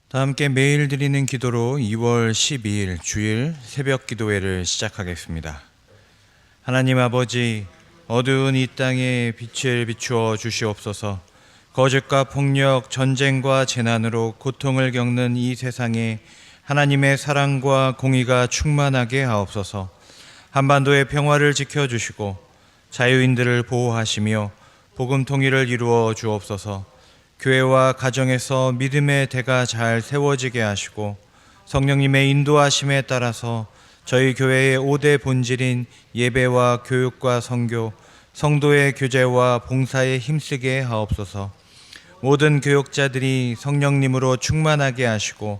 다 함께 매일 드리는 기도로 2월 12일 주일 새벽 기도회를 시작하겠습니다. 하나님 아버지, 어두운 이 땅에 빛을 비추어 주시옵소서. 거짓과 폭력, 전쟁과 재난으로 고통을 겪는 이 세상에 하나님의 사랑과 공의가 충만하게 하옵소서. 한반도의 평화를 지켜주시고 자유인들을 보호하시며 복음 통일을 이루어 주옵소서. 교회와 가정에서 믿음의 대가 잘 세워지게 하시고 성령님의 인도하심에 따라서 저희 교회의 5대 본질인 예배와 교육과 선교, 성도의 교제와 봉사에 힘쓰게 하옵소서. 모든 교역자들이 성령님으로 충만하게 하시고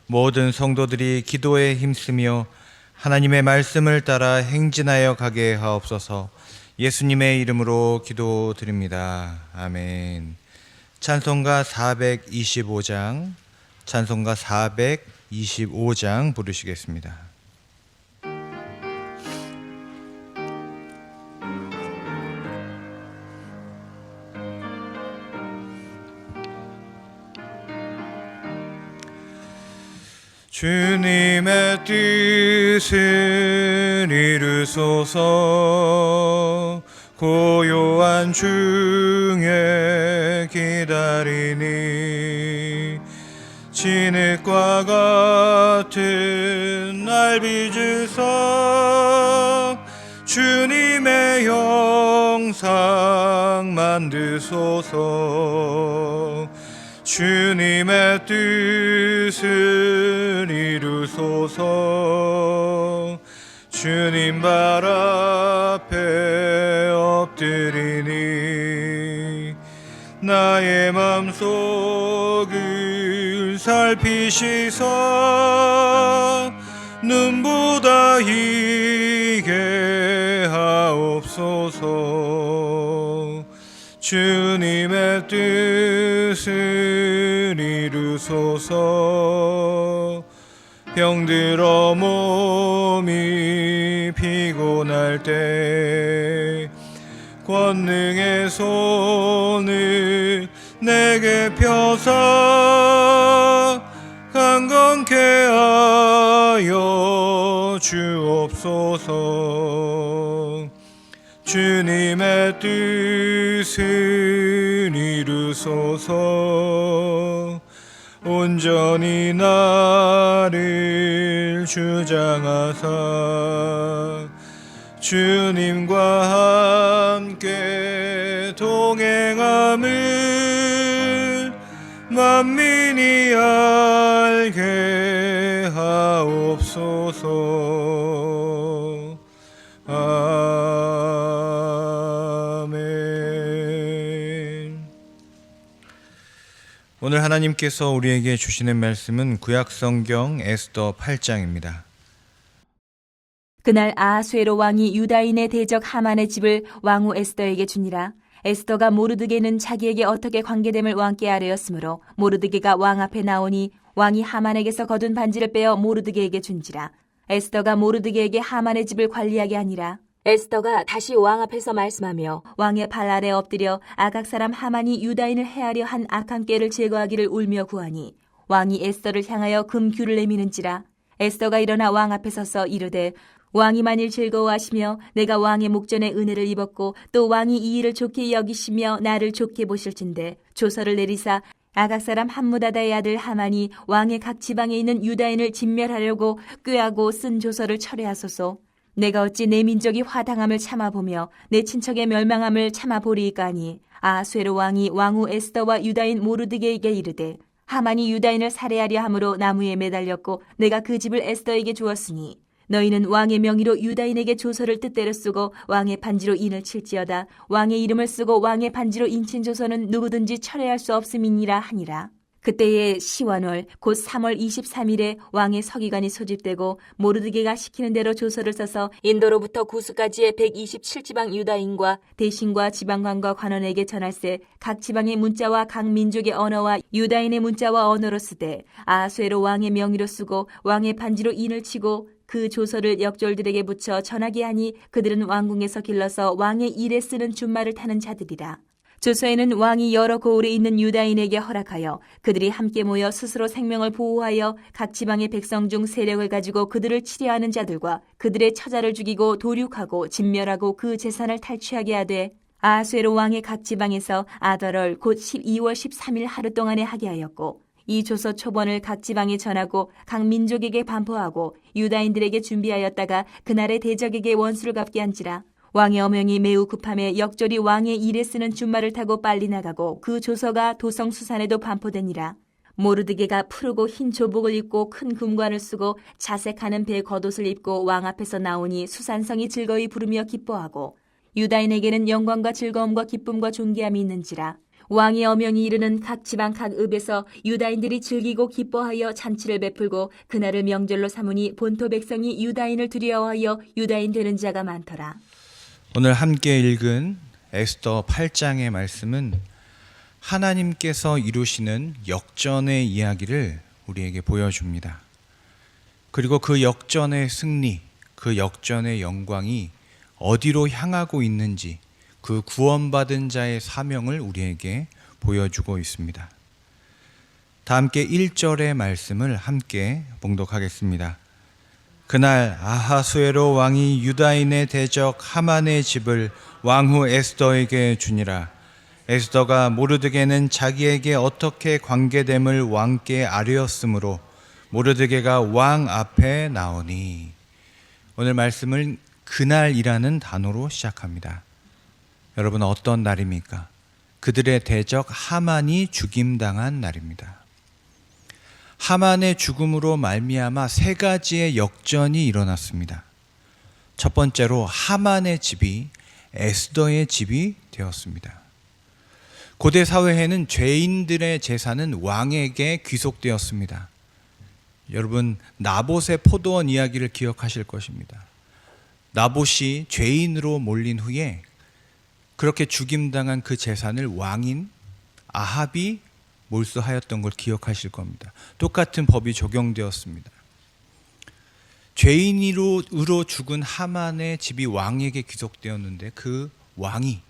모든 성도들이 기도에 힘쓰며 하나님의 말씀을 따라 행진하여 가게 하옵소서. 예수님의 이름으로 기도드립니다. 아멘. 찬송가 425장, 찬송가 425장 부르시겠습니다. 주님의 뜻을 이루소서. 고요한 중에 기다리니 진흙과 같은 날 빚으사 주님의 형상 만드소서. 주님의 뜻을 이루소서. 주님 발 앞에 엎드리니 나의 맘속을 살피시사 눈보다 희게 하옵소서. 주님의 뜻을 이루소서. 병들어 몸이 피곤할 때 권능의 손을 내게 펴사 강건케 하여 주옵소서. 주님의 뜻을 이루소서. 온전히 나를 주장하사 주님과 함께 동행함을 만민이 알게 하옵소서. 오늘 하나님께서 우리에게 주시는 말씀은 구약성경 에스더 8장입니다. 그날 아하수에로 왕이 유다인의 대적 하만의 집을 왕후 에스더에게 주니라. 에스더가 모르드게는 자기에게 어떻게 관계됨을 왕께 아뢰었으므로 모르드게가 왕 앞에 나오니 왕이 하만에게서 거둔 반지를 빼어 모르드게에게 준지라. 에스더가 모르드게에게 하만의 집을 관리하게 하니라. 에스더가 다시 왕 앞에서 말씀하며 왕의 발 아래 엎드려 아각 사람 하만이 유다인을 해하려 한 악한 꾀를 제거하기를 울며 구하니 왕이 에스더를 향하여 금규를 내미는지라. 에스더가 일어나 왕 앞에 서서 이르되 왕이 만일 즐거워하시며 내가 왕의 목전에 은혜를 입었고 또 왕이 이 일을 좋게 여기시며 나를 좋게 보실진대 조서를 내리사 아각 사람 함무다다의 아들 하만이 왕의 각 지방에 있는 유다인을 진멸하려고 꾀하고 쓴 조서를 철회하소서. 내가 어찌 내 민족이 화당함을 참아보며 내 친척의 멸망함을 참아보리이까 하니 아하수에로 왕이 왕후 에스더와 유다인 모르드게에게 이르되 하만이 유다인을 살해하려 함으로 나무에 매달렸고 내가 그 집을 에스더에게 주었으니 너희는 왕의 명의로 유다인에게 조서를 뜻대로 쓰고 왕의 반지로 인을 칠지어다. 왕의 이름을 쓰고 왕의 반지로 인친 조서는 누구든지 철회할 수 없음이니라 하니라. 그때에 시완월 곧 3월 23일에 왕의 서기관이 소집되고 모르드게가 시키는 대로 조서를 써서 인도로부터 구스까지의 127지방 유다인과 대신과 지방관과 관원에게 전할세 각 지방의 문자와 각 민족의 언어와 유다인의 문자와 언어로 쓰되 아하수에로 왕의 명의로 쓰고 왕의 반지로 인을 치고 그 조서를 역졸들에게 붙여 전하게 하니 그들은 왕궁에서 길러서 왕의 일에 쓰는 준말을 타는 자들이라. 조서에는 왕이 여러 고을에 있는 유다인에게 허락하여 그들이 함께 모여 스스로 생명을 보호하여 각 지방의 백성 중 세력을 가지고 그들을 치려하는 자들과 그들의 처자를 죽이고 도륙하고 진멸하고 그 재산을 탈취하게 하되 아하수에로 왕의 각 지방에서 아달월 곧 12월 13일 하루 동안에 하게 하였고 이 조서 초본을 각 지방에 전하고 각 민족에게 반포하고 유다인들에게 준비하였다가 그날의 대적에게 원수를 갚게 한지라. 왕의 어명이 매우 급함에 역절이 왕의 일에 쓰는 준말을 타고 빨리 나가고 그 조서가 도성 수산에도 반포되니라. 모르드게가 푸르고 흰 조복을 입고 큰 금관을 쓰고 자색하는 배 겉옷을 입고 왕 앞에서 나오니 수산성이 즐거이 부르며 기뻐하고 유다인에게는 영광과 즐거움과 기쁨과 존귀함이 있는지라. 왕의 어명이 이르는 각 지방 각 읍에서 유다인들이 즐기고 기뻐하여 잔치를 베풀고 그날을 명절로 삼으니 본토 백성이 유다인을 두려워하여 유다인 되는 자가 많더라. 오늘 함께 읽은 에스더 8장의 말씀은 하나님께서 이루시는 역전의 이야기를 우리에게 보여줍니다. 그리고 그 역전의 승리, 그 역전의 영광이 어디로 향하고 있는지 그 구원받은 자의 사명을 우리에게 보여주고 있습니다. 다 함께 1절의 말씀을 함께 봉독하겠습니다. 그날 아하수에로 왕이 유다인의 대적 하만의 집을 왕후 에스더에게 주니라. 에스더가 모르드게는 자기에게 어떻게 관계됨을 왕께 아뢰었으므로 모르드게가 왕 앞에 나오니. 오늘 말씀을 그날이라는 단어로 시작합니다. 여러분, 어떤 날입니까? 그들의 대적 하만이 죽임당한 날입니다. 하만의 죽음으로 말미암아 세 가지의 역전이 일어났습니다. 첫 번째로 하만의 집이 에스더의 집이 되었습니다. 고대 사회에는 죄인들의 재산은 왕에게 귀속되었습니다. 여러분, 나봇의 포도원 이야기를 기억하실 것입니다. 나봇이 죄인으로 몰린 후에 그렇게 죽임당한 그 재산을 왕인 아합이 몰수하였던 걸 기억하실 겁니다. 똑같은 법이 적용되었습니다. 죄인으로 죽은 하만의 집이 왕에게 귀속되었는데 그 왕이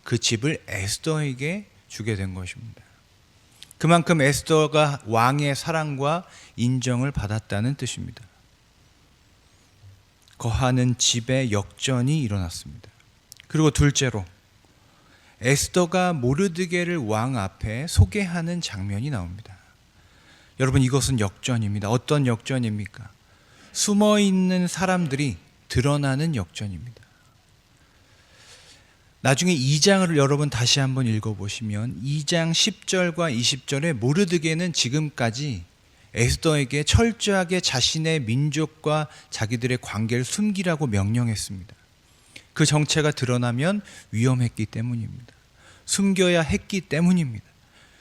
그 집을 에스더에게 주게 된 것입니다. 그만큼 에스더가 왕의 사랑과 인정을 받았다는 뜻입니다. 거하는 집에 역전이 일어났습니다. 그리고 둘째로 에스더가 모르드게를 왕 앞에 소개하는 장면이 나옵니다. 여러분, 이것은 역전입니다. 어떤 역전입니까? 숨어있는 사람들이 드러나는 역전입니다. 나중에 2장을 여러분 다시 한번 읽어보시면 2장 10절과 20절에 모르드게는 지금까지 에스더에게 철저하게 자신의 민족과 자기들의 관계를 숨기라고 명령했습니다. 그 정체가 드러나면 위험했기 때문입니다. 숨겨야 했기 때문입니다.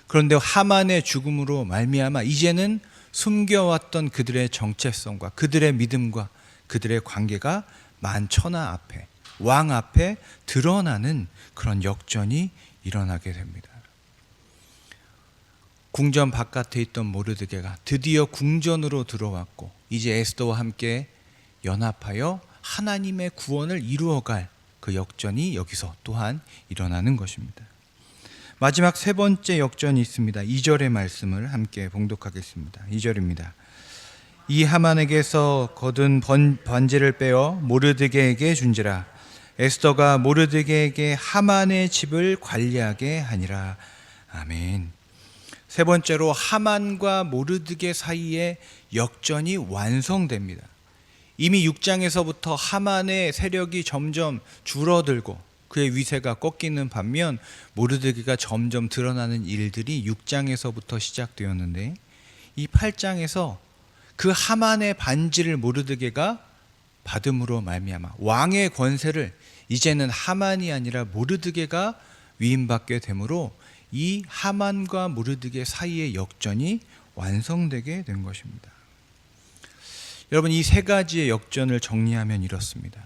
그런데 하만의 죽음으로 말미암아 이제는 숨겨왔던 그들의 정체성과 그들의 믿음과 그들의 관계가 만천하 앞에, 왕 앞에 드러나는 그런 역전이 일어나게 됩니다. 궁전 바깥에 있던 모르드게가 드디어 궁전으로 들어왔고 이제 에스더와 함께 연합하여 하나님의 구원을 이루어갈 그 역전이 여기서 또한 일어나는 것입니다. 마지막 세 번째 역전이 있습니다. 2절의 말씀을 함께 봉독하겠습니다. 2절입니다. 이 하만에게서 거둔 번제를 빼어 모르드게에게 준지라. 에스더가 모르드게에게 하만의 집을 관리하게 하니라. 아멘. 세 번째로 하만과 모르드게 사이에 역전이 완성됩니다. 이미 6장에서부터 하만의 세력이 점점 줄어들고 그의 위세가 꺾이는 반면 모르드게가 점점 드러나는 일들이 6장에서부터 시작되었는데 이 8장에서 그 하만의 반지를 모르드게가 받음으로 말미암아 왕의 권세를 이제는 하만이 아니라 모르드게가 위임받게 되므로 이 하만과 모르드게 사이의 역전이 완성되게 된 것입니다. 여러분, 이 세 가지의 역전을 정리하면 이렇습니다.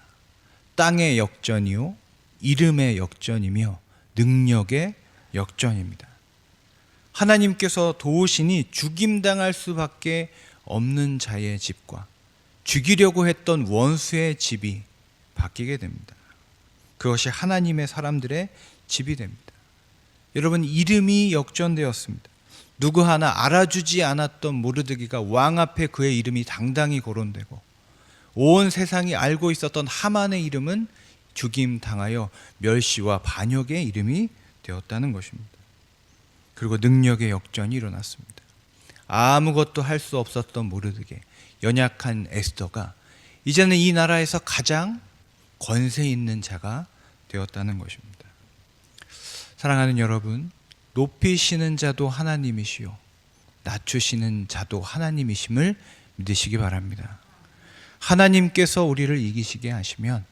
땅의 역전이요, 이름의 역전이며 능력의 역전입니다. 하나님께서 도우시니 죽임당할 수밖에 없는 자의 집과 죽이려고 했던 원수의 집이 바뀌게 됩니다. 그것이 하나님의 사람들의 집이 됩니다. 여러분, 이름이 역전되었습니다. 누구 하나 알아주지 않았던 모르드게가 왕 앞에 그의 이름이 당당히 거론되고, 온 세상이 알고 있었던 하만의 이름은 죽임당하여 멸시와 반역의 이름이 되었다는 것입니다. 그리고 능력의 역전이 일어났습니다. 아무것도 할 수 없었던 모르드게, 연약한 에스더가 이제는 이 나라에서 가장 권세 있는 자가 되었다는 것입니다. 사랑하는 여러분, 높이시는 자도 하나님이시요 낮추시는 자도 하나님이심을 믿으시기 바랍니다. 하나님께서 우리를 이기시게 하시면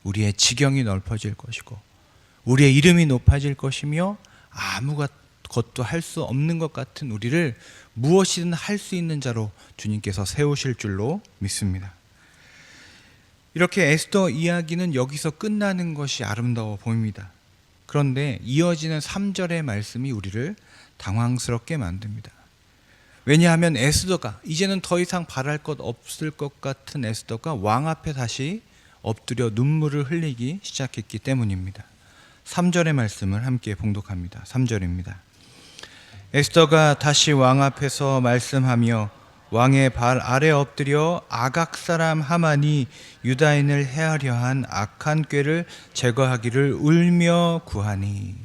우리의 지경이 넓어질 것이고 우리의 이름이 높아질 것이며 아무것도 할 수 없는 것 같은 우리를 무엇이든 할 수 있는 자로 주님께서 세우실 줄로 믿습니다. 이렇게 에스더 이야기는 여기서 끝나는 것이 아름다워 보입니다. 그런데 이어지는 3절의 말씀이 우리를 당황스럽게 만듭니다. 왜냐하면 에스더가 이제는 더 이상 바랄 것 없을 것 같은 에스더가 왕 앞에 다시 엎드려 눈물을 흘리기 시작했기 때문입니다. 3절의 말씀을 함께 봉독합니다. 3절입니다. 에스더가 다시 왕 앞에서 말씀하며 왕의 발 아래 엎드려 아각 사람 하만이 유다인을 해하려 한 악한 꾀를 제거하기를 울며 구하니.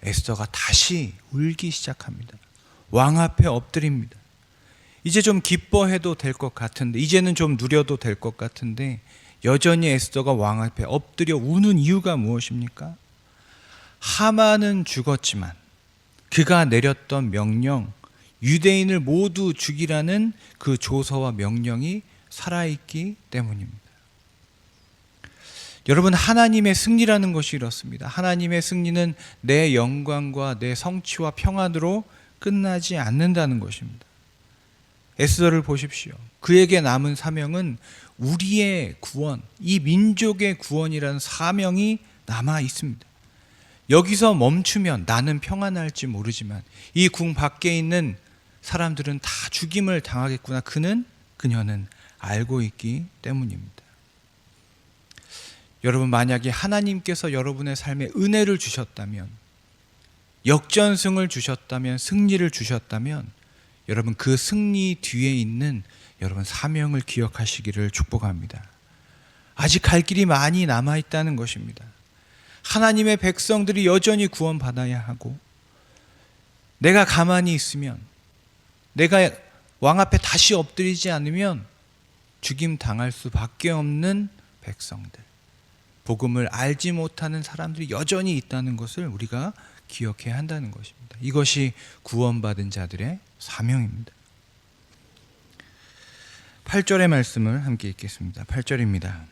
에스더가 다시 울기 시작합니다. 왕 앞에 엎드립니다. 이제 좀 기뻐해도 될 것 같은데, 이제는 좀 누려도 될 것 같은데 여전히 에스더가 왕 앞에 엎드려 우는 이유가 무엇입니까? 하만은 죽었지만 그가 내렸던 명령, 유대인을 모두 죽이라는 그 조서와 명령이 살아있기 때문입니다. 여러분, 하나님의 승리라는 것이 이렇습니다. 하나님의 승리는 내 영광과 내 성취와 평안으로 끝나지 않는다는 것입니다. 에스더를 보십시오. 그에게 남은 사명은 우리의 구원, 이 민족의 구원이라는 사명이 남아 있습니다. 여기서 멈추면 나는 평안할지 모르지만 이 궁 밖에 있는 사람들은 다 죽임을 당하겠구나. 그녀는 알고 있기 때문입니다. 여러분, 만약에 하나님께서 여러분의 삶에 은혜를 주셨다면, 역전승을 주셨다면, 승리를 주셨다면, 여러분 그 승리 뒤에 있는 여러분 사명을 기억하시기를 축복합니다. 아직 갈 길이 많이 남아있다는 것입니다. 하나님의 백성들이 여전히 구원받아야 하고, 내가 가만히 있으면, 내가 왕 앞에 다시 엎드리지 않으면 죽임 당할 수밖에 없는 백성들, 복음을 알지 못하는 사람들이 여전히 있다는 것을 우리가 기억해야 한다는 것입니다. 이것이 구원받은 자들의 사명입니다. 8절의 말씀을 함께 읽겠습니다. 8절입니다.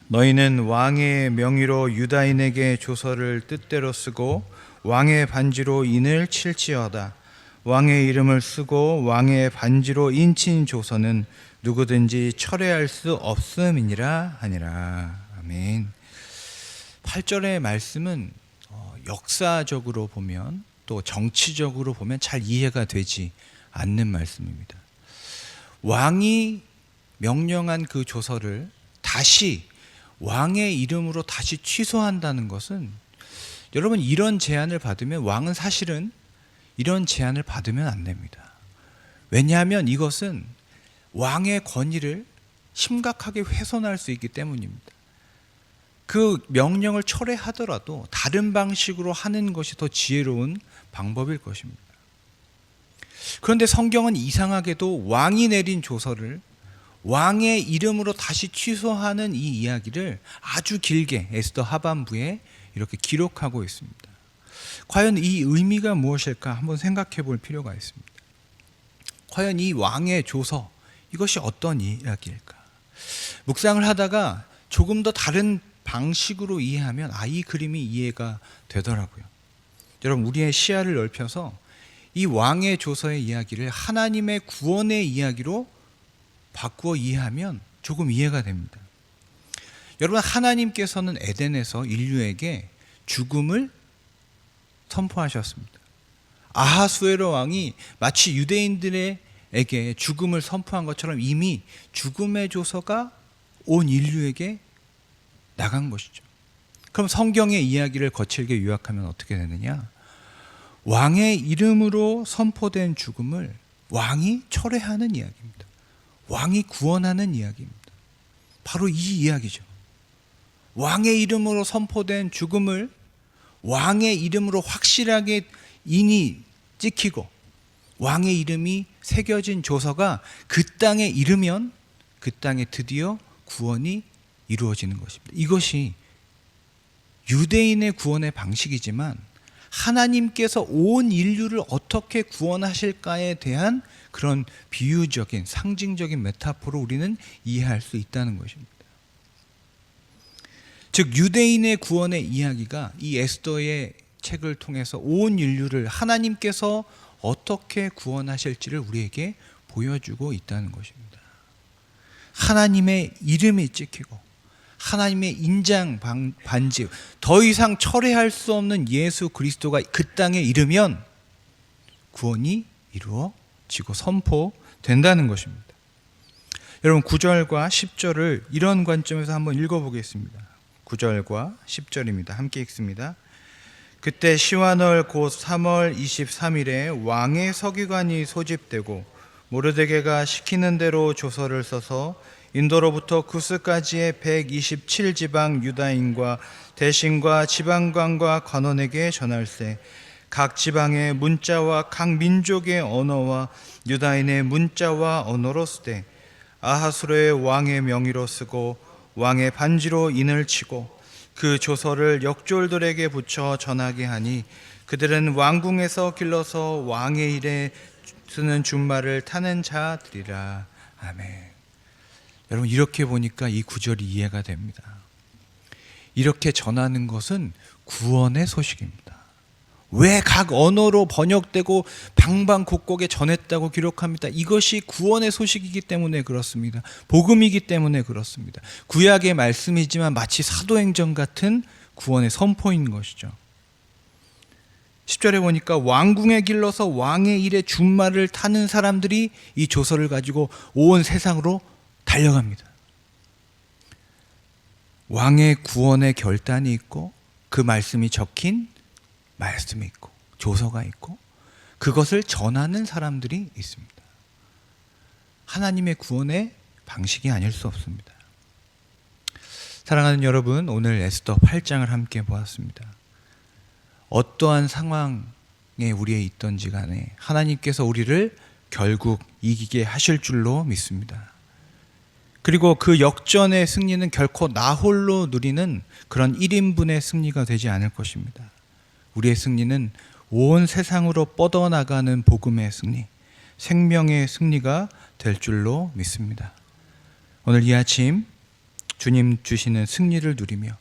너희는 왕의 명의로 유다인에게 조서를 뜻대로 쓰고 왕의 반지로 인을 칠지어다. 왕의 이름을 쓰고 왕의 반지로 인친 조서는 누구든지 철회할 수 없음이니라 하니라. 아멘. 8절의 말씀은 역사적으로 보면 또 정치적으로 보면 잘 이해가 되지 않는 말씀입니다. 왕이 명령한 그 조서를 다시 왕의 이름으로 다시 취소한다는 것은, 여러분, 이런 제안을 받으면 왕은 사실은 이런 제안을 받으면 안 됩니다. 왜냐하면 이것은 왕의 권위를 심각하게 훼손할 수 있기 때문입니다. 그 명령을 철회하더라도 다른 방식으로 하는 것이 더 지혜로운 방법일 것입니다. 그런데 성경은 이상하게도 왕이 내린 조서를 왕의 이름으로 다시 취소하는 이 이야기를 아주 길게 에스더 하반부에 이렇게 기록하고 있습니다. 과연 이 의미가 무엇일까 한번 생각해 볼 필요가 있습니다. 과연 이 왕의 조서, 이것이 어떤 이야기일까? 묵상을 하다가 조금 더 다른 방식으로 이해하면 이 그림이 이해가 되더라고요. 여러분, 우리의 시야를 넓혀서 이 왕의 조서의 이야기를 하나님의 구원의 이야기로 바꾸어 이해하면 조금 이해가 됩니다. 여러분, 하나님께서는 에덴에서 인류에게 죽음을 선포하셨습니다. 아하수에로 왕이 마치 유대인들에게 죽음을 선포한 것처럼 이미 죽음의 조서가 온 인류에게 나간 것이죠. 그럼 성경의 이야기를 거칠게 요약하면 어떻게 되느냐? 왕의 이름으로 선포된 죽음을 왕이 철회하는 이야기입니다. 왕이 구원하는 이야기입니다. 바로 이 이야기죠. 왕의 이름으로 선포된 죽음을 왕의 이름으로 확실하게 인이 찍히고 왕의 이름이 새겨진 조서가 그 땅에 이르면 그 땅에 드디어 구원이 이루어지는 것입니다. 이것이 유대인의 구원의 방식이지만 하나님께서 온 인류를 어떻게 구원하실까에 대한 그런 비유적인 상징적인 메타포로 우리는 이해할 수 있다는 것입니다. 즉 유대인의 구원의 이야기가 이 에스더의 책을 통해서 온 인류를 하나님께서 어떻게 구원하실지를 우리에게 보여주고 있다는 것입니다. 하나님의 이름이 찍히고 하나님의 인장 반지, 더 이상 철회할 수 없는 예수 그리스도가 그 땅에 이르면 구원이 이루어지고 선포된다는 것입니다. 여러분 9절과 10절을 이런 관점에서 한번 읽어보겠습니다. 9절과 10절입니다. 함께 읽습니다. 그때 시완월 곧 3월 23일에 왕의 서기관이 소집되고 모르드게가 시키는 대로 조서를 써서 인도로부터 구스까지의 127지방 유다인과 대신과 지방관과 관원에게 전할세. 각 지방의 문자와 각 민족의 언어와 유다인의 문자와 언어로 쓰되 아하수르의 왕의 명의로 쓰고 왕의 반지로 인을 치고 그 조서를 역졸들에게 붙여 전하게 하니 그들은 왕궁에서 길러서 왕의 일에 쓰는 준말을 타는 자들이라. 아멘. 여러분 이렇게 보니까 이 구절이 이해가 됩니다. 이렇게 전하는 것은 구원의 소식입니다. 왜 각 언어로 번역되고 방방곡곡에 전했다고 기록합니다. 이것이 구원의 소식이기 때문에 그렇습니다. 복음이기 때문에 그렇습니다. 구약의 말씀이지만 마치 사도행전 같은 구원의 선포인 것이죠. 10절에 보니까 왕궁에 길러서 왕의 일에 준말을 타는 사람들이 이 조서를 가지고 온 세상으로 달려갑니다. 왕의 구원의 결단이 있고 그 말씀이 적힌 말씀이 있고 조서가 있고 그것을 전하는 사람들이 있습니다. 하나님의 구원의 방식이 아닐 수 없습니다. 사랑하는 여러분, 오늘 에스더 8장을 함께 보았습니다. 어떠한 상황에 우리에 있던지 간에 하나님께서 우리를 결국 이기게 하실 줄로 믿습니다. 그리고 그 역전의 승리는 결코 나 홀로 누리는 그런 1인분의 승리가 되지 않을 것입니다. 우리의 승리는 온 세상으로 뻗어나가는 복음의 승리, 생명의 승리가 될 줄로 믿습니다. 오늘 이 아침 주님 주시는 승리를 누리며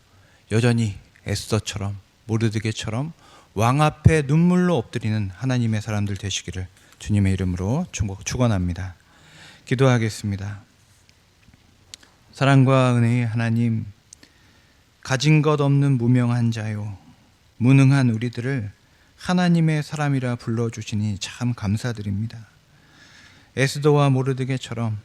여전히 에스더처럼 모르드게처럼 왕 앞에 눈물로 엎드리는 하나님의 사람들 되시기를 주님의 이름으로 축원합니다. 기도하겠습니다. 사랑과 은혜의 하나님, 가진 것 없는 무명한 자요 무능한 우리들을 하나님의 사람이라 불러주시니 참 감사드립니다. 에스더와 모르드게처럼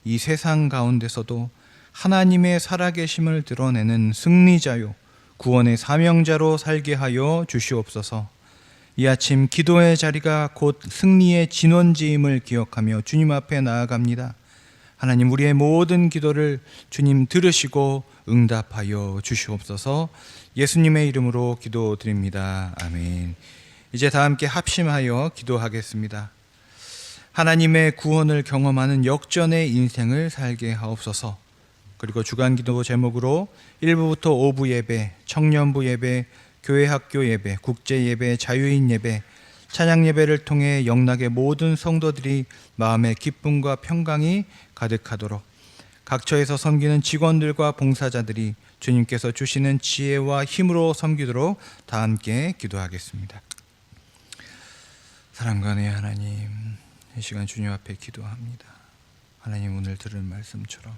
이 세상 가운데서도 하나님의 살아계심을 드러내는 승리자요 구원의 사명자로 살게 하여 주시옵소서. 이 아침 기도의 자리가 곧 승리의 진원지임을 기억하며 주님 앞에 나아갑니다. 하나님, 우리의 모든 기도를 주님 들으시고 응답하여 주시옵소서. 예수님의 이름으로 기도드립니다. 아멘. 이제 다 함께 합심하여 기도하겠습니다. 하나님의 구원을 경험하는 역전의 인생을 살게 하옵소서. 그리고 주간 기도 제목으로 1부부터 5부 예배, 청년부 예배, 교회 학교 예배, 국제 예배, 자유인 예배, 찬양 예배를 통해 영락의 모든 성도들이 마음의 기쁨과 평강이 가득하도록 각처에서 섬기는 직원들과 봉사자들이 주님께서 주시는 지혜와 힘으로 섬기도록 다 함께 기도하겠습니다. 사랑과 은혜의 하나님, 이 시간 주님 앞에 기도합니다. 하나님, 오늘 들은 말씀처럼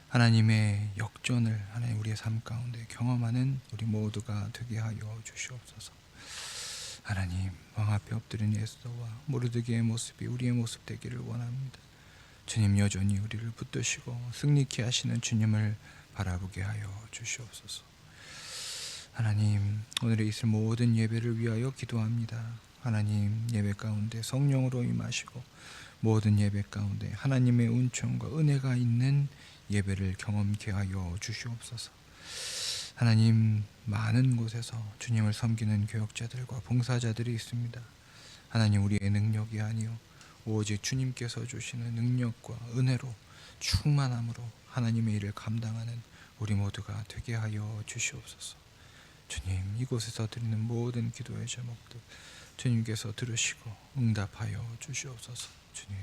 하나님의 역전을 하나님 우리의 삶 가운데 경험하는 우리 모두가 되게 하여 주시옵소서. 하나님, 왕 앞에 엎드린 에스더와 모르드게의 모습이 우리의 모습 되기를 원합니다. 주님, 여전히 우리를 붙드시고 승리케 하시는 주님을 바라보게 하여 주시옵소서. 하나님, 오늘에 있을 모든 예배를 위하여 기도합니다. 하나님, 예배 가운데 성령으로 임하시고 모든 예배 가운데 하나님의 은총과 은혜가 있는 예배를 경험케 하여 주시옵소서. 하나님, 많은 곳에서 주님을 섬기는 교역자들과 봉사자들이 있습니다. 하나님, 우리의 능력이 아니요 오직 주님께서 주시는 능력과 은혜로 충만함으로 하나님의 일을 감당하는 우리 모두가 되게 하여 주시옵소서. 주님, 이곳에서 드리는 모든 기도의 제목들 주님께서 들으시고 응답하여 주시옵소서. 주님.